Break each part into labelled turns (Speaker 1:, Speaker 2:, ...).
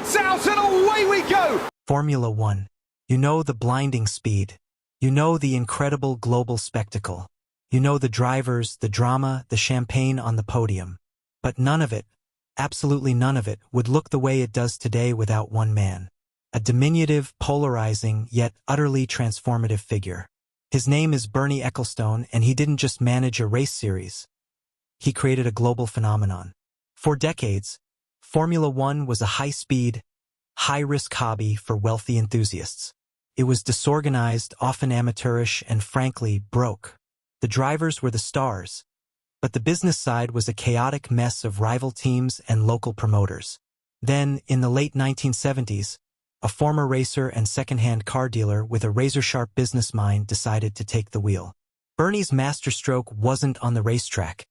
Speaker 1: Lights out and away we go!
Speaker 2: Formula One. You know the blinding speed. You know the incredible global spectacle. You know the drivers, the drama, the champagne on the podium. But none of it, absolutely none of it, would look the way it does today without one man. A diminutive, polarizing, yet utterly transformative figure. His name is Bernie Ecclestone, and he didn't just manage a race series. He created a global phenomenon. For decades, Formula One was a high-speed, high-risk hobby for wealthy enthusiasts. It was disorganized, often amateurish, and frankly, broke. The drivers were the stars, but the business side was a chaotic mess of rival teams and local promoters. Then, in the late 1970s, a former racer and second-hand car dealer with a razor-sharp business mind decided to take the wheel. Bernie's masterstroke wasn't on the racetrack.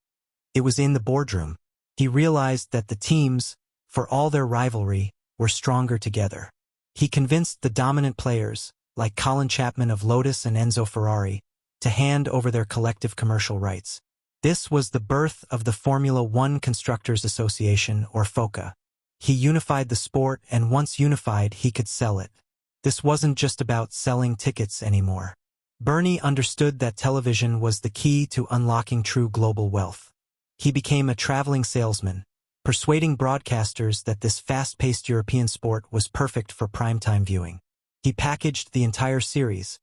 Speaker 2: It was in the boardroom. He realized that the teams, for all their rivalry, were stronger together. He convinced the dominant players, like Colin Chapman of Lotus and Enzo Ferrari, to hand over their collective commercial rights. This was the birth of the Formula One Constructors Association, or FOCA. He unified the sport, and once unified, he could sell it. This wasn't just about selling tickets anymore. Bernie understood that television was the key to unlocking true global wealth. He became a traveling salesman, persuading broadcasters that this fast-paced European sport was perfect for primetime viewing. He packaged the entire series,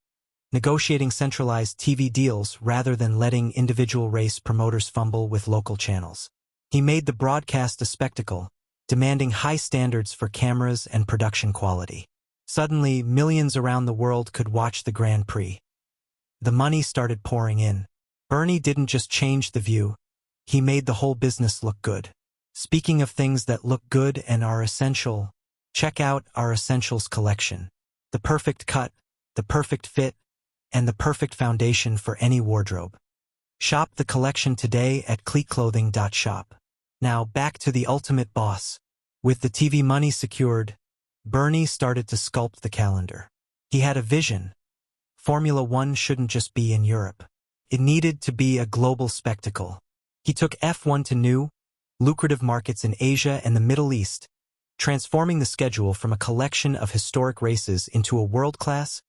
Speaker 2: negotiating centralized TV deals rather than letting individual race promoters fumble with local channels. He made the broadcast a spectacle, demanding high standards for cameras and production quality. Suddenly, millions around the world could watch the Grand Prix. The money started pouring in. Bernie didn't just change the view, he made the whole business look good. Speaking of things that look good and are essential, check out our Essentials collection. The perfect cut, the perfect fit, and the perfect foundation for any wardrobe. Shop the collection today at kleetclothing.shop. Now back to the ultimate boss. With the TV money secured, Bernie started to sculpt the calendar. He had a vision. Formula One shouldn't just be in Europe. It needed to be a global spectacle. He took F1 to new, lucrative markets in Asia and the Middle East, transforming the schedule from a collection of historic races into a world-class,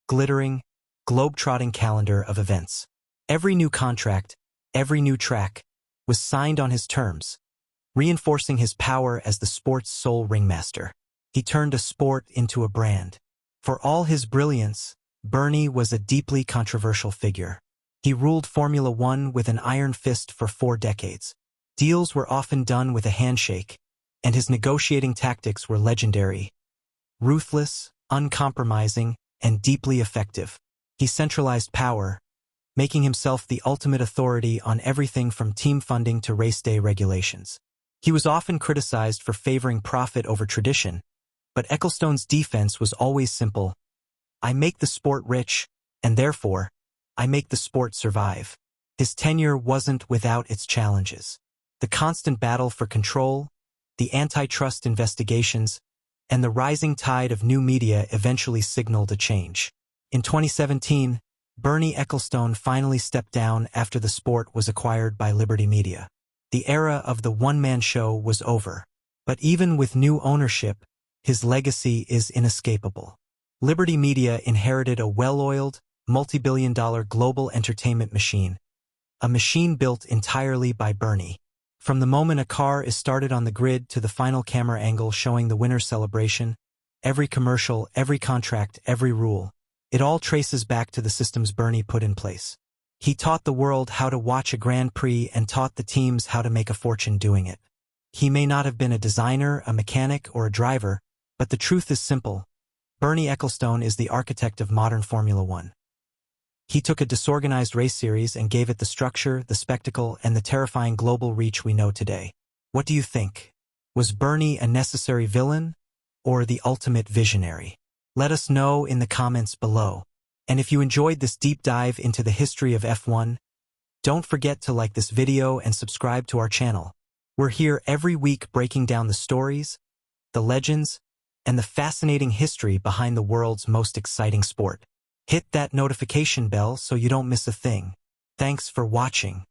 Speaker 2: glittering, globe-trotting calendar of events. Every new contract, every new track, was signed on his terms, reinforcing his power as the sport's sole ringmaster. He turned a sport into a brand. For all his brilliance, Bernie was a deeply controversial figure. He ruled Formula One with an iron fist for 4 decades. Deals were often done with a handshake, and his negotiating tactics were legendary. Ruthless, uncompromising, and deeply effective. He centralized power, making himself the ultimate authority on everything from team funding to race day regulations. He was often criticized for favoring profit over tradition, but Ecclestone's defense was always simple. I make the sport rich, and therefore, I make the sport survive. His tenure wasn't without its challenges. The constant battle for control, the antitrust investigations, and the rising tide of new media eventually signaled a change. In 2017, Bernie Ecclestone finally stepped down after the sport was acquired by Liberty Media. The era of the one-man show was over. But even with new ownership, his legacy is inescapable. Liberty Media inherited a well-oiled, multi-billion-dollar global entertainment machine, a machine built entirely by Bernie. From the moment a car is started on the grid to the final camera angle showing the winner's celebration, every commercial, every contract, every rule, it all traces back to the systems Bernie put in place. He taught the world how to watch a Grand Prix and taught the teams how to make a fortune doing it. He may not have been a designer, a mechanic, or a driver, but the truth is simple. Bernie Ecclestone is the architect of modern Formula One. He took a disorganized race series and gave it the structure, the spectacle, and the terrifying global reach we know today. What do you think? Was Bernie a necessary villain or the ultimate visionary? Let us know in the comments below. And if you enjoyed this deep dive into the history of F1, don't forget to like this video and subscribe to our channel. We're here every week breaking down the stories, the legends, and the fascinating history behind the world's most exciting sport. Hit that notification bell so you don't miss a thing. Thanks for watching.